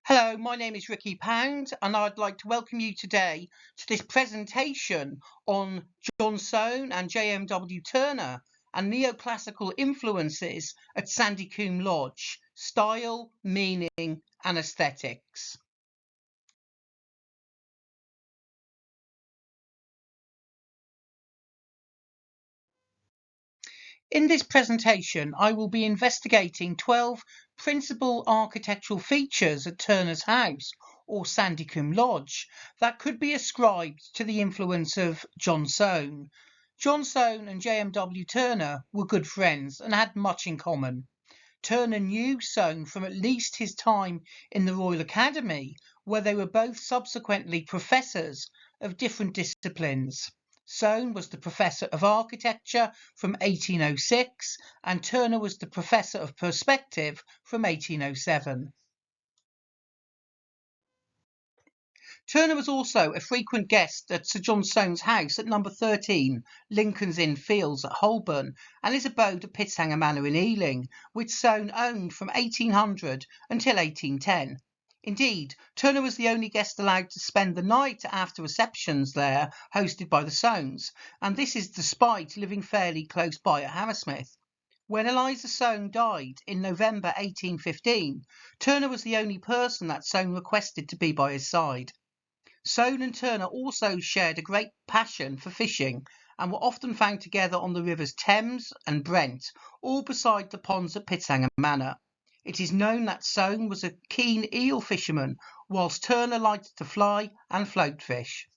Hello, my name is Ricky Pound, and I'd like to welcome you today to this presentation on John Soane and JMW Turner and neoclassical influences at Sandycombe Lodge, style, meaning and aesthetics. In this presentation, I will be investigating 12 principal architectural features at Turner's house or Sandycombe Lodge that could be ascribed to the influence of John Soane. John Soane and JMW Turner were good friends and had much in common. Turner knew Soane from at least his time in the Royal Academy, where they were both subsequently professors of different disciplines. Soane was the Professor of Architecture from 1806 and Turner was the Professor of Perspective from 1807. Turner was also a frequent guest at Sir John Soane's house at number 13, Lincoln's Inn Fields at Holborn, and his abode at Pittshanger Manor in Ealing, which Soane owned from 1800 until 1810. Indeed, Turner was the only guest allowed to spend the night after receptions there hosted by the Soanes, and this is despite living fairly close by at Hammersmith. When Eliza Soane died in November 1815, Turner was the only person that Soane requested to be by his side. Soane and Turner also shared a great passion for fishing and were often found together on the rivers Thames and Brent, all beside the ponds at Pittshanger Manor. It is known that Soane was a keen eel fisherman, whilst Turner liked to fly and float fish.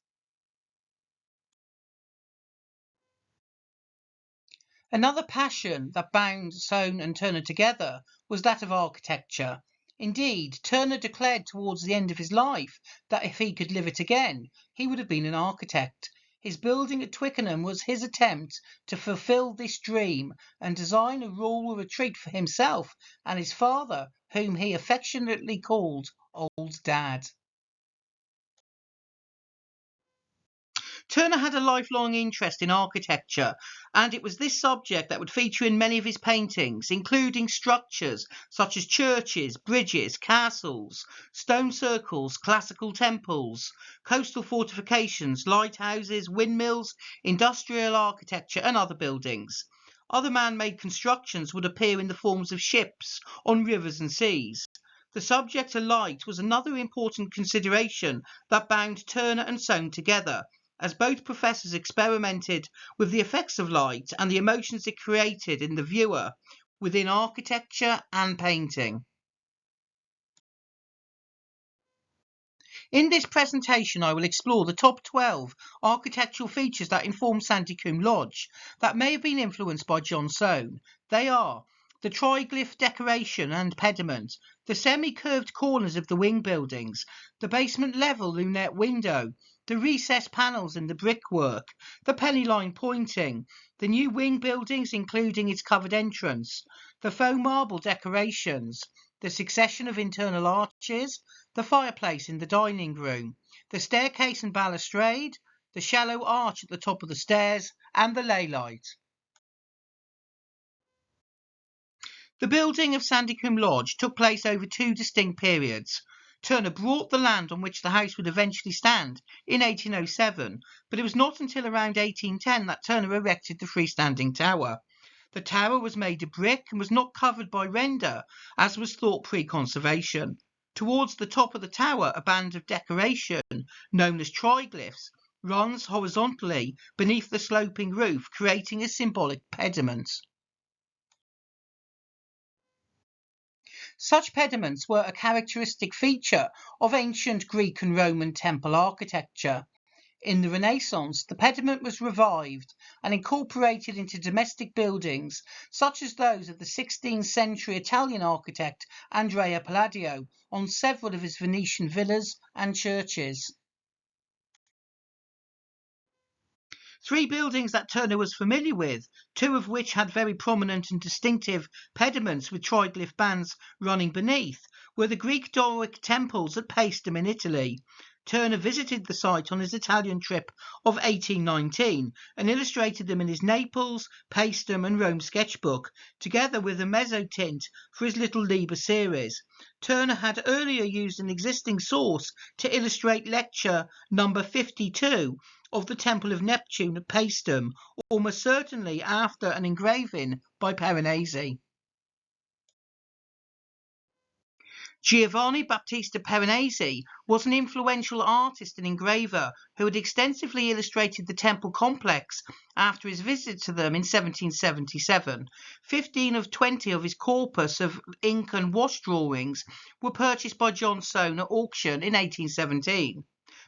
Another passion that bound Soane and Turner together was that of architecture. Indeed, Turner declared towards the end of his life that if he could live it again, he would have been an architect. His building at Twickenham was his attempt to fulfil this dream and design a rural retreat for himself and his father, whom he affectionately called Old Dad. Turner had a lifelong interest in architecture, and it was this subject that would feature in many of his paintings, including structures such as churches, bridges, castles, stone circles, classical temples, coastal fortifications, lighthouses, windmills, industrial architecture, and other buildings. Other man-made constructions would appear in the forms of ships on rivers and seas. The subject of light was another important consideration that bound Turner and Soane together, as both professors experimented with the effects of light and the emotions it created in the viewer within architecture and painting. In this presentation, I will explore the top 12 architectural features that inform Sandycombe Lodge that may have been influenced by John Soane. They are the triglyph decoration and pediment, the semi-curved corners of the wing buildings, the basement level lunette window, the recessed panels in the brickwork, the penny line pointing, the new wing buildings including its covered entrance, the faux marble decorations, the succession of internal arches, the fireplace in the dining room, the staircase and balustrade, the shallow arch at the top of the stairs, and the lay light. The building of Sandycombe Lodge took place over two distinct periods. Turner bought the land on which the house would eventually stand in 1807, but it was not until around 1810 that Turner erected the freestanding tower. The tower was made of brick and was not covered by render, as was thought pre-conservation. Towards the top of the tower, a band of decoration, known as triglyphs, runs horizontally beneath the sloping roof, creating a symbolic pediment. Such pediments were a characteristic feature of ancient Greek and Roman temple architecture. In the Renaissance, the pediment was revived and incorporated into domestic buildings, such as those of the 16th century Italian architect Andrea Palladio on several of his Venetian villas and churches. Three buildings that Turner was familiar with, two of which had very prominent and distinctive pediments with triglyph bands running beneath, were the Greek Doric temples at Paestum in Italy. Turner visited the site on his Italian trip of 1819 and illustrated them in his Naples, Paestum and Rome sketchbook, together with a mezzotint for his Little Liber series. Turner had earlier used an existing source to illustrate lecture number 52 of the Temple of Neptune at Paestum, almost certainly after an engraving by Piranesi. Giovanni Battista Piranesi was an influential artist and engraver who had extensively illustrated the temple complex after his visit to them in 1777. 15 of 20 of his corpus of ink and wash drawings were purchased by John Soane at auction in 1817.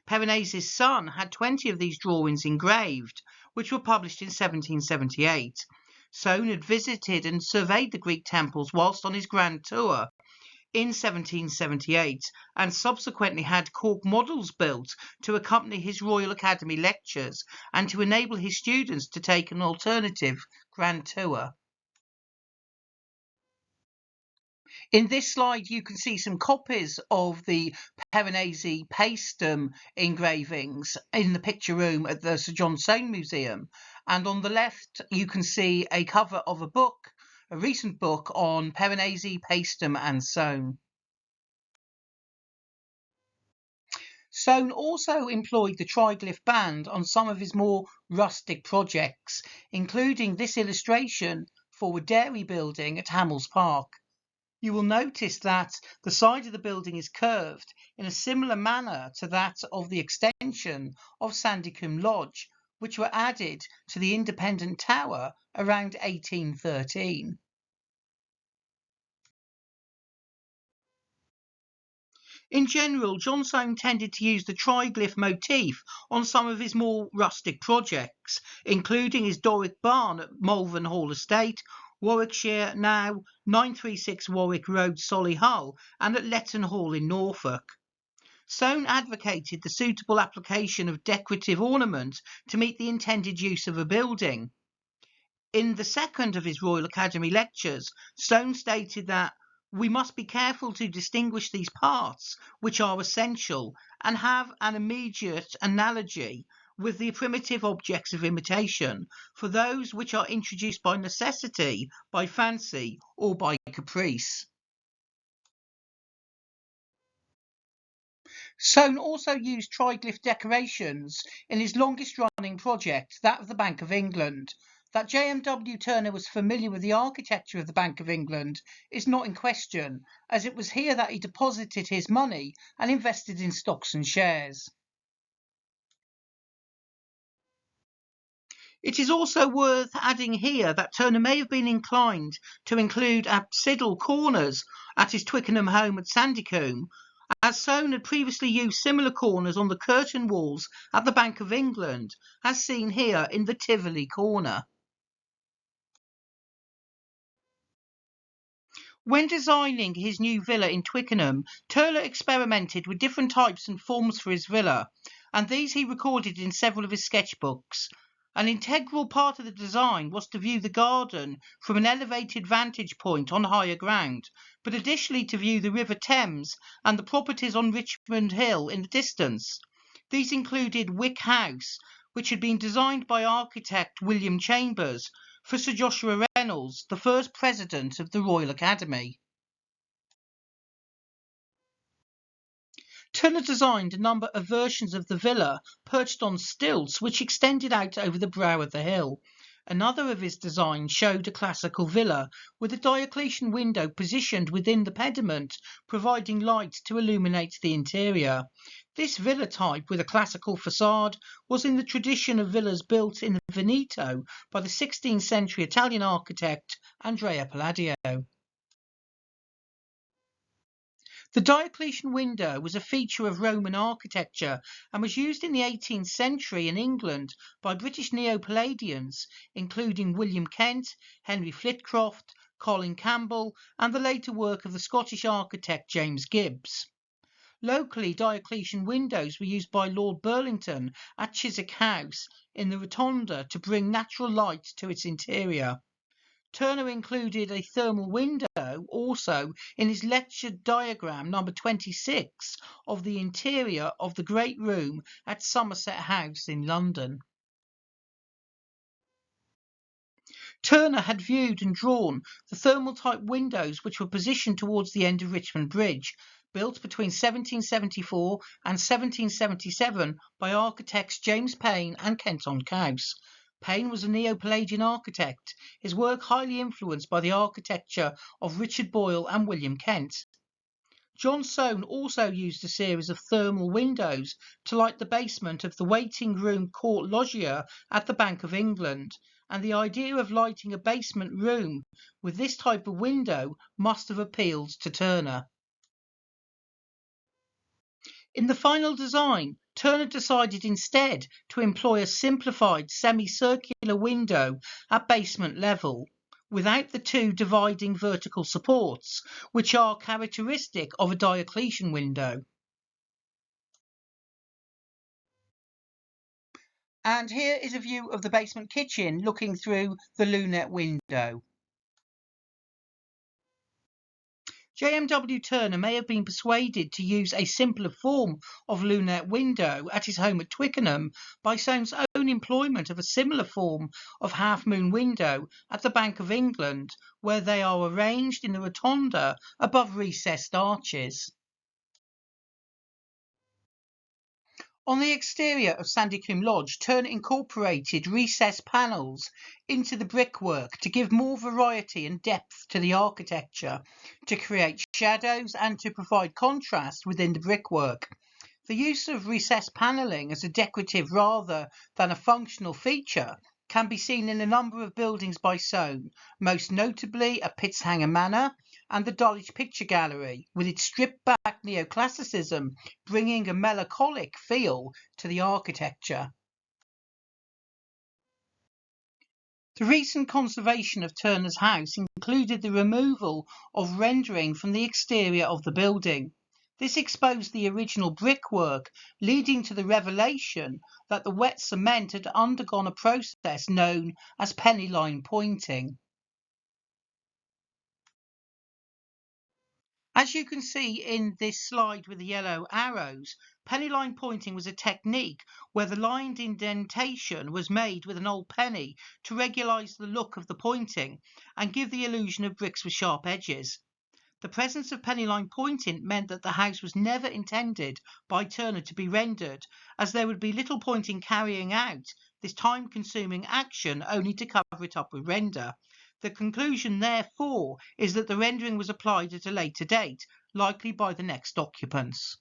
Piranesi's son had 20 of these drawings engraved, which were published in 1778. Soane had visited and surveyed the Greek temples whilst on his grand tour in 1778 and subsequently had cork models built to accompany his Royal Academy lectures and to enable his students to take an alternative grand tour. In this slide you can see some copies of the Piranesi Paestum engravings in the picture room at the Sir John Soane Museum, and on the left you can see a cover of a book, a recent book on Piranesi, Paestum and Soane. Soane also employed the triglyph band on some of his more rustic projects, including this illustration for a dairy building at Hamills Park. You will notice that the side of the building is curved in a similar manner to that of the extension of Sandycombe Lodge, which were added to the independent tower around 1813. In general, John Soane tended to use the triglyph motif on some of his more rustic projects, including his Doric barn at Malvern Hall Estate, Warwickshire, now 936 Warwick Road, Solihull, and at Letton Hall in Norfolk. Soane advocated the suitable application of decorative ornament to meet the intended use of a building. In the second of his Royal Academy lectures, Soane stated that we must be careful to distinguish these parts which are essential and have an immediate analogy with the primitive objects of imitation, for those which are introduced by necessity, by fancy, or by caprice. Soane also used triglyph decorations in his longest running project, that of the Bank of England. That JMW Turner was familiar with the architecture of the Bank of England is not in question, as it was here that he deposited his money and invested in stocks and shares. It is also worth adding here that Turner may have been inclined to include apsidal corners at his Twickenham home at Sandycombe, as Soane had previously used similar corners on the curtain walls at the Bank of England, as seen here in the Tivoli corner. When designing his new villa in Twickenham, Turner experimented with different types and forms for his villa, and these he recorded in several of his sketchbooks. An integral part of the design was to view the garden from an elevated vantage point on higher ground, but additionally to view the River Thames and the properties on Richmond Hill in the distance. These included Wick House, which had been designed by architect William Chambers for Sir Joshua Reynolds, the first president of the Royal Academy. Turner designed a number of versions of the villa perched on stilts which extended out over the brow of the hill. Another of his designs showed a classical villa with a Diocletian window positioned within the pediment, providing light to illuminate the interior. This villa type with a classical facade was in the tradition of villas built in the Veneto by the 16th century Italian architect Andrea Palladio. The Diocletian window was a feature of Roman architecture and was used in the 18th century in England by British Neo-Palladians, including William Kent, Henry Flitcroft, Colin Campbell, and the later work of the Scottish architect James Gibbs. Locally, Diocletian windows were used by Lord Burlington at Chiswick House in the Rotunda to bring natural light to its interior. Turner included a thermal window also in his lecture diagram number 26 of the interior of the Great Room at Somerset House in London. Turner had viewed and drawn the thermal type windows which were positioned towards the end of Richmond Bridge, built between 1774 and 1777 by architects James Paine and Kenton Cowes. Paine was a Neo-Palladian architect, his work highly influenced by the architecture of Richard Boyle and William Kent. John Soane also used a series of thermal windows to light the basement of the waiting room court loggia at the Bank of England, and the idea of lighting a basement room with this type of window must have appealed to Turner. In the final design, Turner decided instead to employ a simplified semicircular window at basement level, without the two dividing vertical supports, which are characteristic of a Diocletian window. And here is a view of the basement kitchen looking through the lunette window. JMW Turner may have been persuaded to use a simpler form of lunette window at his home at Twickenham by Soane's own employment of a similar form of half-moon window at the Bank of England, where they are arranged in the rotunda above recessed arches. On the exterior of Sandycombe Lodge, Turner incorporated recessed panels into the brickwork to give more variety and depth to the architecture, to create shadows and to provide contrast within the brickwork. The use of recessed panelling as a decorative rather than a functional feature can be seen in a number of buildings by Soane, most notably at Pitshanger Manor and the Dulwich Picture Gallery, with its stripped-back neoclassicism bringing a melancholic feel to the architecture. The recent conservation of Turner's house included the removal of rendering from the exterior of the building. This exposed the original brickwork, leading to the revelation that the wet cement had undergone a process known as penny line pointing. As you can see in this slide with the yellow arrows, penny line pointing was a technique where the lined indentation was made with an old penny to regularize the look of the pointing and give the illusion of bricks with sharp edges. The presence of penny line pointing meant that the house was never intended by Turner to be rendered, as there would be little point in carrying out this time-consuming action only to cover it up with render. The conclusion, therefore, is that the rendering was applied at a later date, likely by the next occupants.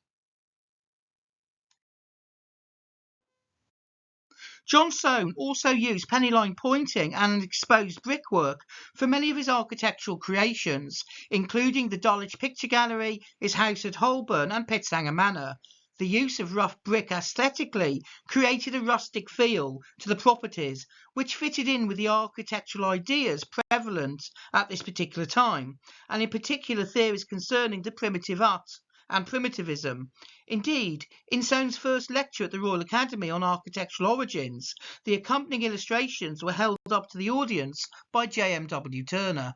John Soane also used penny line pointing and exposed brickwork for many of his architectural creations, including the Dulwich Picture Gallery, his house at Holborn and Pitshanger Manor. The use of rough brick aesthetically created a rustic feel to the properties, which fitted in with the architectural ideas prevalent at this particular time, and in particular theories concerning the primitive art and primitivism. Indeed, in Soane's first lecture at the Royal Academy on architectural origins, the accompanying illustrations were held up to the audience by JMW Turner.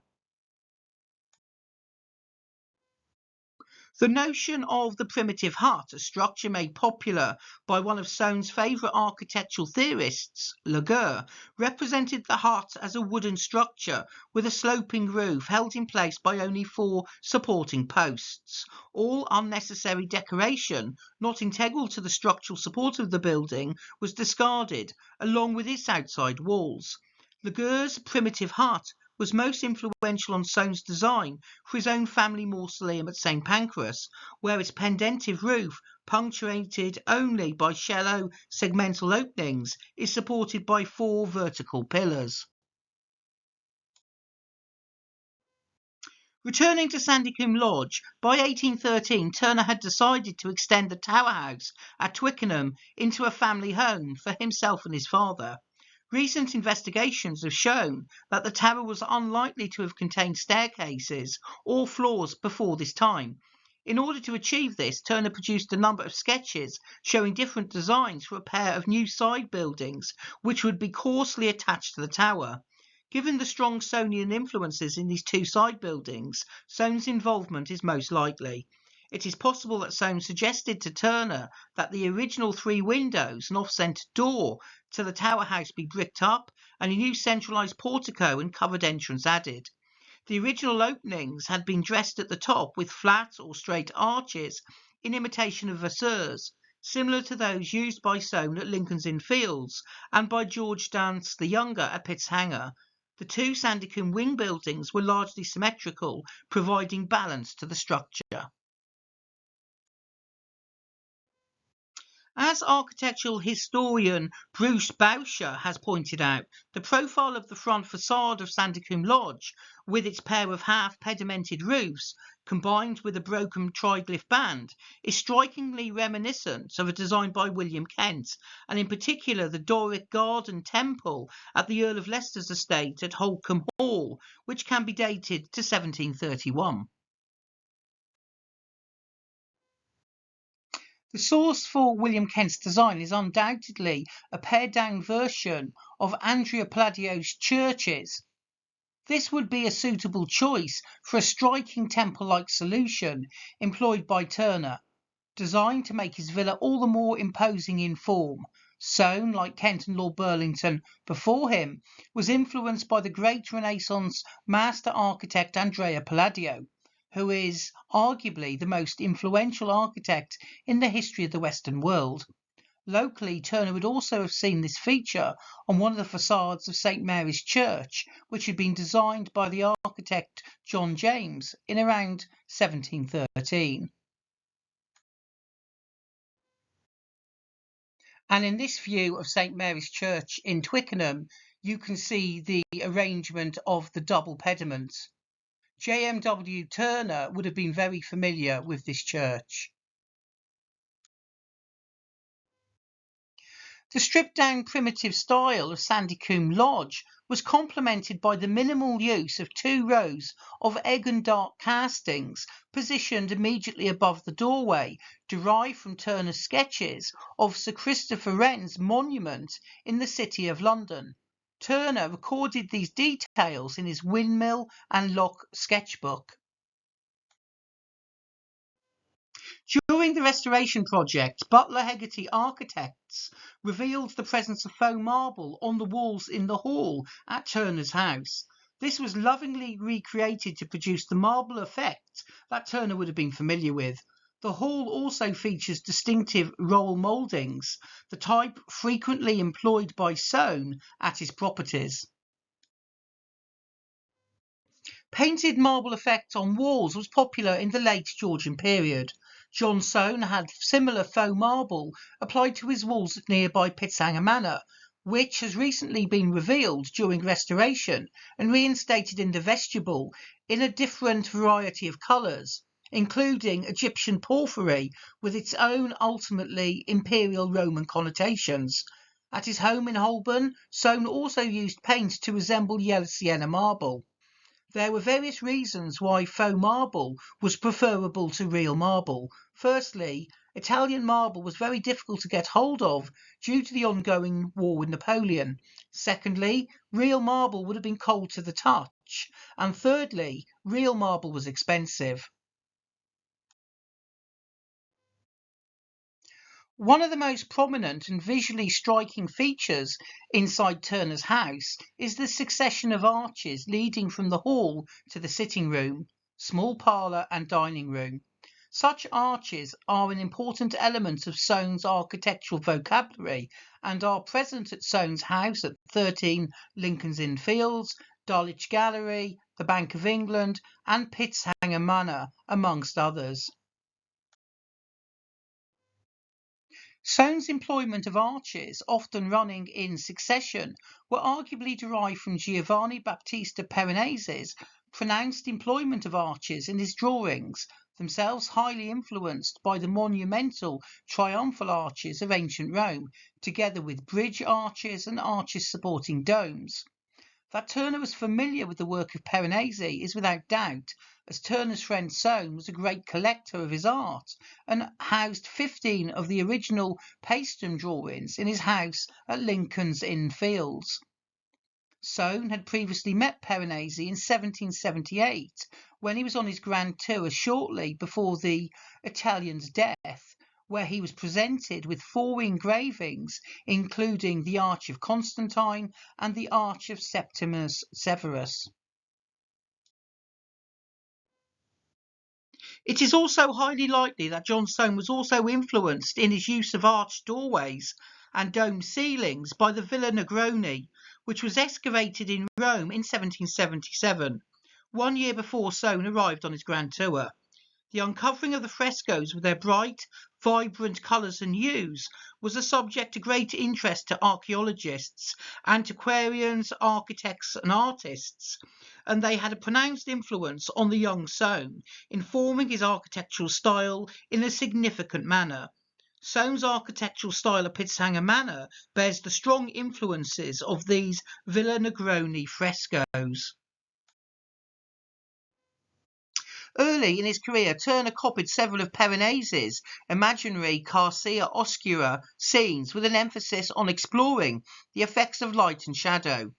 The notion of the primitive hut, a structure made popular by one of Soane's favourite architectural theorists, Laguerre, represented the hut as a wooden structure with a sloping roof held in place by only 4 supporting posts. All unnecessary decoration, not integral to the structural support of the building, was discarded, along with its outside walls. Laguerre's primitive hut was most influential on Soane's design for his own family mausoleum at St Pancras, where its pendentive roof, punctuated only by shallow segmental openings, is supported by 4 vertical pillars. Returning to Sandycombe Lodge, by 1813 Turner had decided to extend the Tower House at Twickenham into a family home for himself and his father. Recent investigations have shown that the tower was unlikely to have contained staircases or floors before this time. In order to achieve this, Turner produced a number of sketches showing different designs for a pair of new side buildings which would be coarsely attached to the tower. Given the strong Soanian influences in these two side buildings, Soane's involvement is most likely. It is possible that Soane suggested to Turner that the original three windows and off-centre door to the tower house be bricked up and a new centralised portico and covered entrance added. The original openings had been dressed at the top with flat or straight arches in imitation of Vasseurs, similar to those used by Soane at Lincoln's Inn Fields and by George Dance the Younger at Pitt's Hanger. The two Sandycombe wing buildings were largely symmetrical, providing balance to the structure. As architectural historian Bruce Boucher has pointed out, the profile of the front facade of Sandycombe Lodge, with its pair of half-pedimented roofs, combined with a broken triglyph band, is strikingly reminiscent of a design by William Kent, and in particular the Doric Garden Temple at the Earl of Leicester's estate at Holcombe Hall, which can be dated to 1731. The source for William Kent's design is undoubtedly a pared-down version of Andrea Palladio's churches. This would be a suitable choice for a striking temple-like solution employed by Turner, designed to make his villa all the more imposing in form. Soane, like Kent and Lord Burlington before him, was influenced by the great Renaissance master architect Andrea Palladio, who is arguably the most influential architect in the history of the Western world. Locally, Turner would also have seen this feature on one of the facades of St Mary's Church, which had been designed by the architect John James in around 1713. And in this view of St Mary's Church in Twickenham, you can see the arrangement of the double pediments. JMW Turner would have been very familiar with this church. The stripped-down primitive style of Sandycombe Lodge was complemented by the minimal use of two rows of egg and dark castings positioned immediately above the doorway, derived from Turner's sketches of Sir Christopher Wren's monument in the City of London. Turner recorded these details in his Windmill and Lock sketchbook. During the restoration project, Butler Hegarty Architects revealed the presence of faux marble on the walls in the hall at Turner's house. This was lovingly recreated to produce the marble effect that Turner would have been familiar with. The hall also features distinctive roll mouldings, the type frequently employed by Soane at his properties. Painted marble effect on walls was popular in the late Georgian period. John Soane had similar faux marble applied to his walls at nearby Pitshanger Manor, which has recently been revealed during restoration and reinstated in the vestibule in a different variety of colours, including Egyptian porphyry with its own ultimately Imperial Roman connotations. At his home in Holborn, Soane also used paint to resemble yellow sienna marble. There were various reasons why faux marble was preferable to real marble. Firstly, Italian marble was very difficult to get hold of due to the ongoing war with Napoleon. Secondly, real marble would have been cold to the touch. And thirdly, real marble was expensive. One of the most prominent and visually striking features inside Turner's house is the succession of arches leading from the hall to the sitting room, small parlour and dining room. Such arches are an important element of Soane's architectural vocabulary and are present at Soane's house at 13 Lincoln's Inn Fields, Dulwich Gallery, the Bank of England and Pitshanger Manor, amongst others. Soane's employment of arches, often running in succession, were arguably derived from Giovanni Battista Peronese's pronounced employment of arches in his drawings, themselves highly influenced by the monumental triumphal arches of ancient Rome, together with bridge arches and arches supporting domes. That Turner was familiar with the work of Peronese is without doubt, as Turner's friend Soane was a great collector of his art and housed 15 of the original Paestum drawings in his house at Lincoln's Inn Fields. Soane had previously met Piranesi in 1778 when he was on his grand tour shortly before the Italian's death, where he was presented with 4 engravings, including the Arch of Constantine and the Arch of Septimus Severus. It is also highly likely that John Soane was also influenced in his use of arched doorways and domed ceilings by the Villa Negroni, which was excavated in Rome in 1777, 1 year before Soane arrived on his grand tour. The uncovering of the frescoes with their bright, vibrant colours and hues was a subject of great interest to archaeologists, antiquarians, architects and artists, and they had a pronounced influence on the young Soane, informing his architectural style in a significant manner. Soane's architectural style at Pitzhanger Manor bears the strong influences of these Villa Negroni frescoes. Early in his career, Turner copied several of Piranesi's imaginary Carcea Oscura scenes with an emphasis on exploring the effects of light and shadow.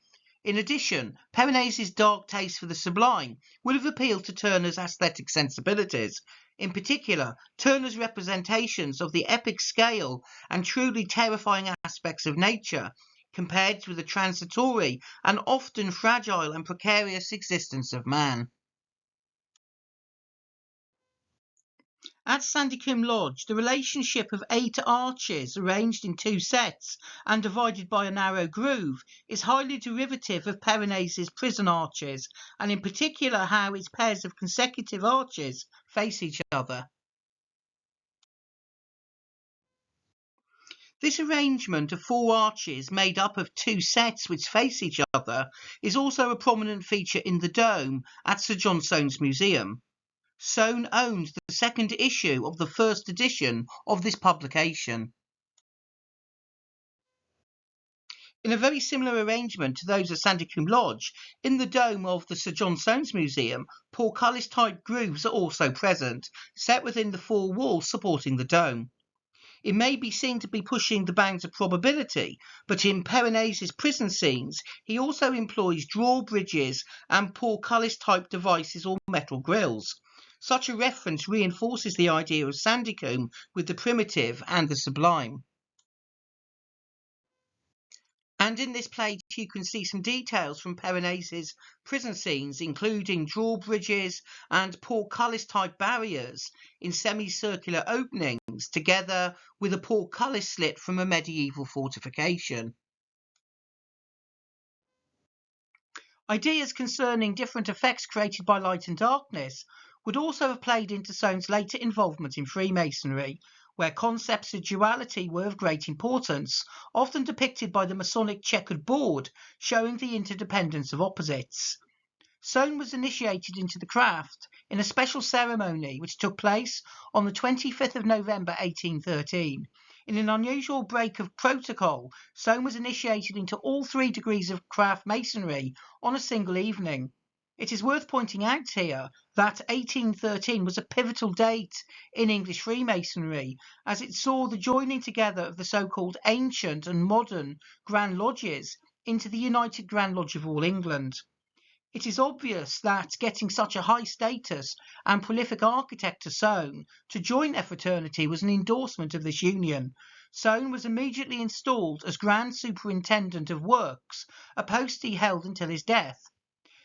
In addition, Piranesi's dark taste for the sublime would have appealed to Turner's aesthetic sensibilities. In particular, Turner's representations of the epic scale and truly terrifying aspects of nature, compared with the transitory and often fragile and precarious existence of man. At Sandycombe Lodge, the relationship of 8 arches arranged in 2 sets and divided by a narrow groove is highly derivative of Piranesi's prison arches, and in particular how its pairs of consecutive arches face each other. This arrangement of 4 arches made up of 2 sets which face each other is also a prominent feature in the dome at Sir John Soane's museum. Soane owned the 2nd issue of the 1st edition of this publication. In a very similar arrangement to those at Sandycombe Lodge, in the dome of the Sir John Soane's Museum, portcullis-type grooves are also present, set within the 4 walls supporting the dome. It may be seen to be pushing the bounds of probability, but in Piranesi's prison scenes, he also employs drawbridges and portcullis-type devices or metal grills. Such a reference reinforces the idea of Sandycombe with the primitive and the sublime. And in this plate you can see some details from Piranesi's prison scenes, including drawbridges and portcullis-type barriers in semicircular openings, together with a portcullis slit from a medieval fortification. Ideas concerning different effects created by light and darkness would also have played into Soane's later involvement in Freemasonry, where concepts of duality were of great importance, often depicted by the Masonic checkered board, showing the interdependence of opposites. Soane was initiated into the craft in a special ceremony which took place on the 25th of November 1813. In an unusual break of protocol, Soane was initiated into all 3 degrees of craft masonry on a single evening. It is worth pointing out here that 1813 was a pivotal date in English Freemasonry, as it saw the joining together of the so-called ancient and modern Grand Lodges into the United Grand Lodge of all England. It is obvious that getting such a high status and prolific architect as Soane to join their fraternity was an endorsement of this union. Soane was immediately installed as Grand Superintendent of Works, a post he held until his death.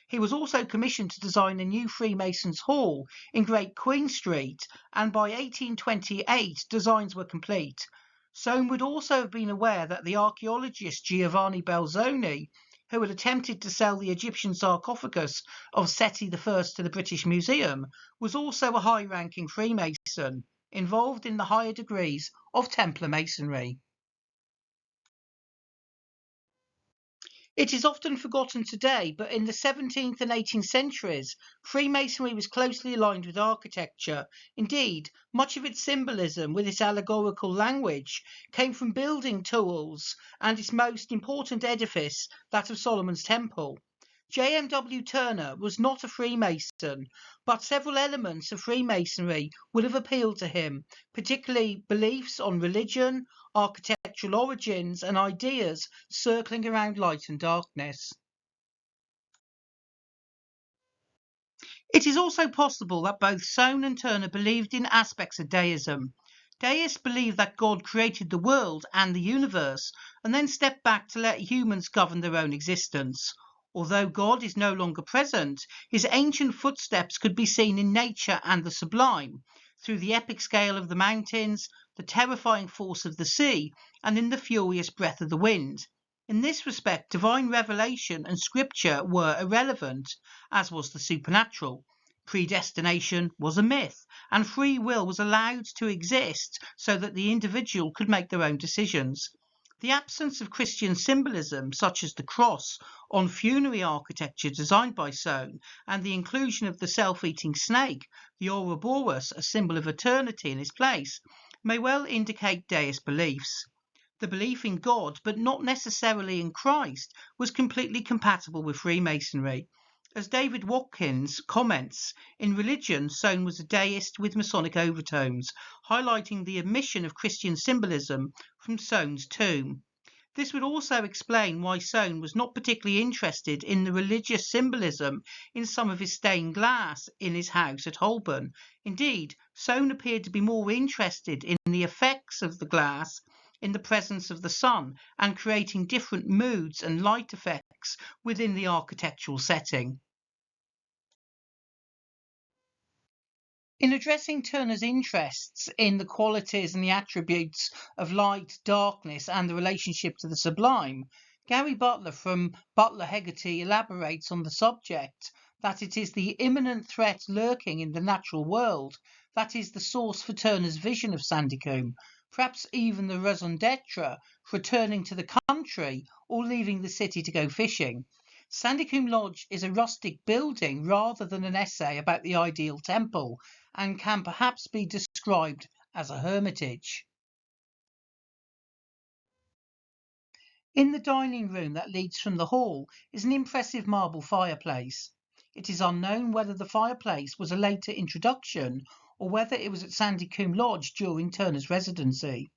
He was also commissioned to design a new Freemasons' Hall in Great Queen Street, and by 1828 designs were complete. Soane would also have been aware that the archaeologist Giovanni Belzoni, who had attempted to sell the Egyptian sarcophagus of Seti I to the British Museum, was also a high-ranking Freemason, involved in the higher degrees of Templar Masonry. It is often forgotten today, but in the 17th and 18th centuries, Freemasonry was closely aligned with architecture. Indeed, much of its symbolism, with its allegorical language, came from building tools and its most important edifice, that of Solomon's Temple. JMW Turner was not a Freemason, but several elements of Freemasonry would have appealed to him, particularly beliefs on religion, architectural origins, and ideas circling around light and darkness. It is also possible that both Soane and Turner believed in aspects of deism. Deists believe that God created the world and the universe and then stepped back to let humans govern their own existence. Although God is no longer present, his ancient footsteps could be seen in nature and the sublime, through the epic scale of the mountains, the terrifying force of the sea, and in the furious breath of the wind. In this respect, divine revelation and scripture were irrelevant, as was the supernatural. Predestination was a myth, and free will was allowed to exist so that the individual could make their own decisions. The absence of Christian symbolism, such as the cross on funerary architecture designed by Soane, and the inclusion of the self-eating snake, the Ouroboros, a symbol of eternity, in its place, may well indicate deist beliefs. The belief in God, but not necessarily in Christ, was completely compatible with Freemasonry. As David Watkins comments, in religion, Soane was a deist with Masonic overtones, highlighting the omission of Christian symbolism from Soane's tomb. This would also explain why Soane was not particularly interested in the religious symbolism in some of his stained glass in his house at Holborn. Indeed, Soane appeared to be more interested in the effects of the glass in the presence of the sun and creating different moods and light effects within the architectural setting. In addressing Turner's interests in the qualities and the attributes of light, darkness, and the relationship to the sublime, Gary Butler from Butler Hegarty elaborates on the subject that it is the imminent threat lurking in the natural world that is the source for Turner's vision of Sandycombe, perhaps even the raison d'etre for returning to the country or leaving the city to go fishing. Sandycombe Lodge is a rustic building rather than an essay about the ideal temple, and can perhaps be described as a hermitage. In the dining room that leads from the hall is an impressive marble fireplace. It is unknown whether the fireplace was a later introduction or whether it was at Sandycombe Lodge during Turner's residency.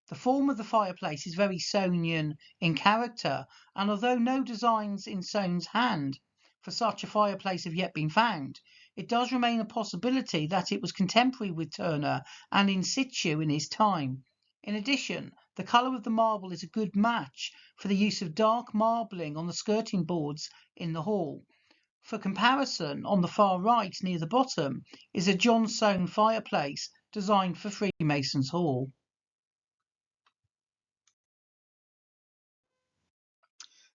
The form of the fireplace is very Soanean in character, and although no designs in Soane's hand for such a fireplace have yet been found, it does remain a possibility that it was contemporary with Turner and in situ in his time. In addition, the colour of the marble is a good match for the use of dark marbling on the skirting boards in the hall. For comparison, on the far right near the bottom is a John Soane fireplace designed for Freemasons' Hall.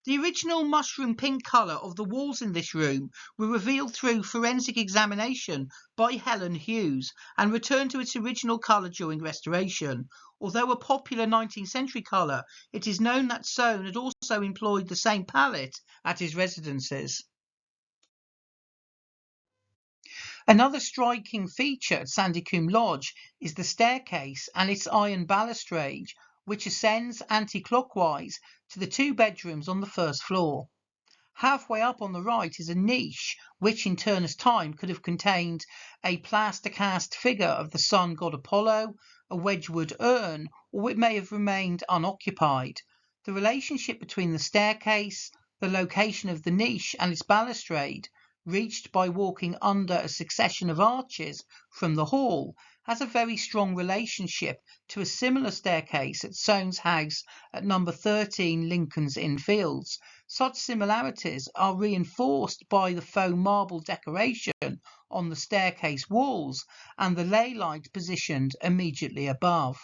The original mushroom pink colour of the walls in this room were revealed through forensic examination by Helen Hughes and returned to its original colour during restoration. Although a popular 19th century colour, it is known that Soane had also employed the same palette at his residences. Another striking feature at Sandycombe Lodge is the staircase and its iron balustrade, which ascends anti-clockwise to the two bedrooms on the first floor. Halfway up on the right is a niche, which in Turner's time could have contained a plaster cast figure of the sun god Apollo, a Wedgwood urn, or it may have remained unoccupied. The relationship between the staircase, the location of the niche, and its balustrade, reached by walking under a succession of arches from the hall, has a very strong relationship to a similar staircase at Soane's house at number 13 Lincoln's Inn Fields. Such similarities are reinforced by the faux marble decoration on the staircase walls and the ley light positioned immediately above.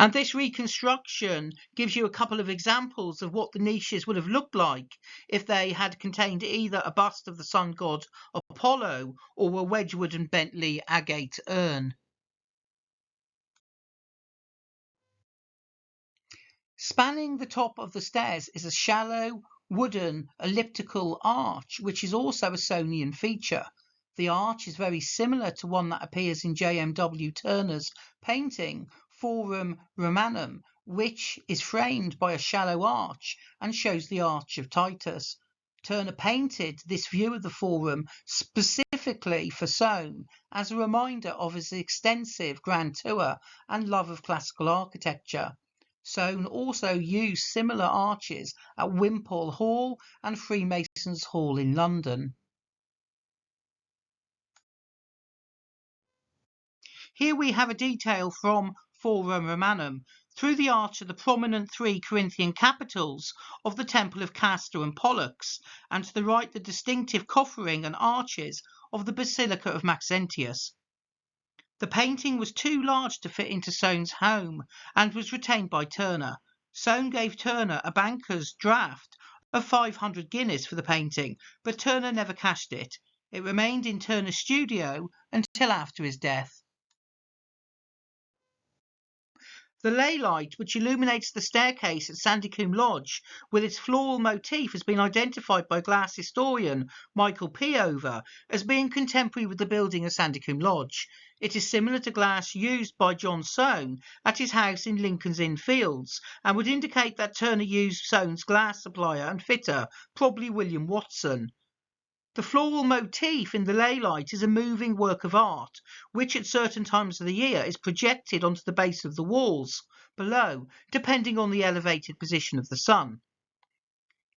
And this reconstruction gives you a couple of examples of what the niches would have looked like if they had contained either a bust of the sun god Apollo or a Wedgwood and Bentley agate urn. Spanning the top of the stairs is a shallow, wooden, elliptical arch, which is also a Soanean feature. The arch is very similar to one that appears in JMW Turner's painting Forum Romanum, which is framed by a shallow arch and shows the Arch of Titus. Turner painted this view of the Forum specifically for Soane as a reminder of his extensive grand tour and love of classical architecture. Soane also used similar arches at Wimpole Hall and Freemasons Hall in London. Here we have a detail from Forum Romanum through the arch of the prominent three Corinthian capitals of the Temple of Castor and Pollux, and to the right the distinctive coffering and arches of the Basilica of Maxentius. The painting was too large to fit into Soane's home and was retained by Turner. Soane gave Turner a banker's draft of 500 guineas for the painting, but Turner never cashed it. It remained in Turner's studio until after his death. The ley light which illuminates the staircase at Sandycombe Lodge with its floral motif has been identified by glass historian Michael Peover as being contemporary with the building of Sandycombe Lodge. It is similar to glass used by John Soane at his house in Lincoln's Inn Fields, and would indicate that Turner used Soane's glass supplier and fitter, probably William Watson. The floral motif in the ley light is a moving work of art, which at certain times of the year is projected onto the base of the walls below, depending on the elevated position of the sun.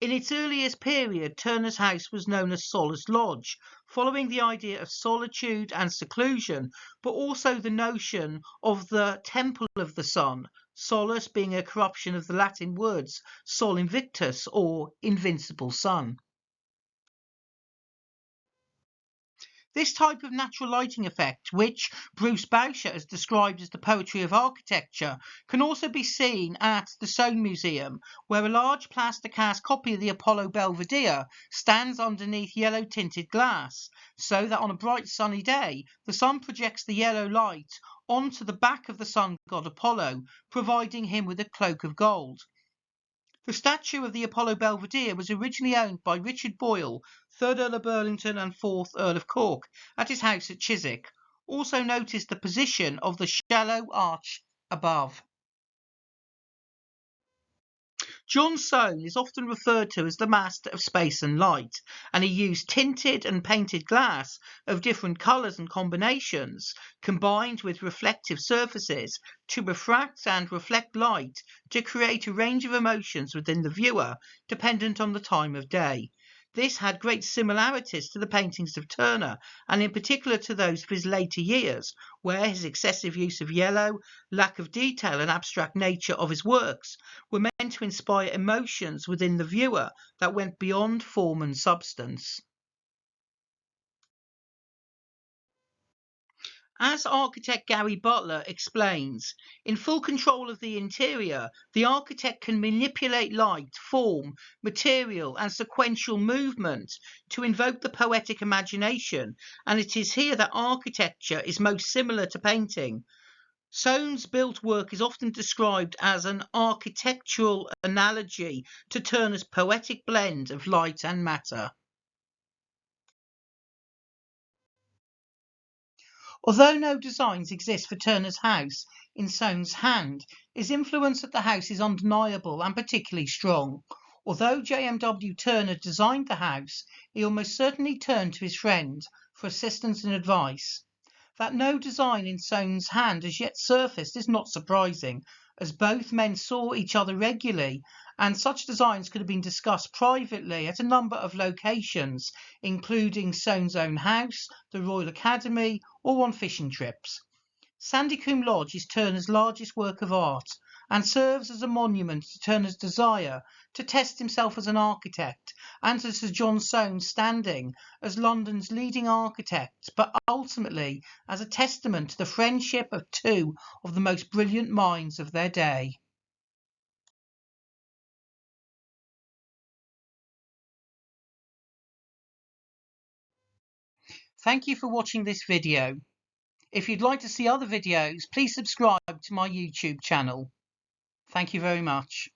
In its earliest period, Turner's house was known as Solace Lodge, following the idea of solitude and seclusion, but also the notion of the Temple of the Sun, solace being a corruption of the Latin words sol invictus, or invincible sun. This type of natural lighting effect, which Bruce Boucher has described as the poetry of architecture, can also be seen at the Soane Museum, where a large plaster cast copy of the Apollo Belvedere stands underneath yellow-tinted glass, so that on a bright sunny day the sun projects the yellow light onto the back of the sun god Apollo, providing him with a cloak of gold. The statue of the Apollo Belvedere was originally owned by Richard Boyle, 3rd Earl of Burlington and 4th Earl of Cork, at his house at Chiswick. Also notice the position of the shallow arch above. John Soane is often referred to as the master of space and light, and he used tinted and painted glass of different colours and combinations, combined with reflective surfaces, to refract and reflect light to create a range of emotions within the viewer, dependent on the time of day. This had great similarities to the paintings of Turner, and in particular to those of his later years, where his excessive use of yellow, lack of detail and abstract nature of his works were meant to inspire emotions within the viewer that went beyond form and substance. As architect Gary Butler explains, in full control of the interior, the architect can manipulate light, form, material, and sequential movement to invoke the poetic imagination, and it is here that architecture is most similar to painting. Soane's built work is often described as an architectural analogy to Turner's poetic blend of light and matter. Although no designs exist for Turner's house in Soane's hand, his influence at the house is undeniable and particularly strong. Although JMW Turner designed the house, he almost certainly turned to his friend for assistance and advice. That no design in Soane's hand has yet surfaced is not surprising, as both men saw each other regularly, and such designs could have been discussed privately at a number of locations, including Soane's own house, the Royal Academy, or on fishing trips. Sandycombe Lodge is Turner's largest work of art, and serves as a monument to Turner's desire to test himself as an architect, and to Sir John Soane's standing as London's leading architect, but ultimately as a testament to the friendship of two of the most brilliant minds of their day. Thank you for watching this video. If you'd like to see other videos, please subscribe to my YouTube channel. Thank you very much.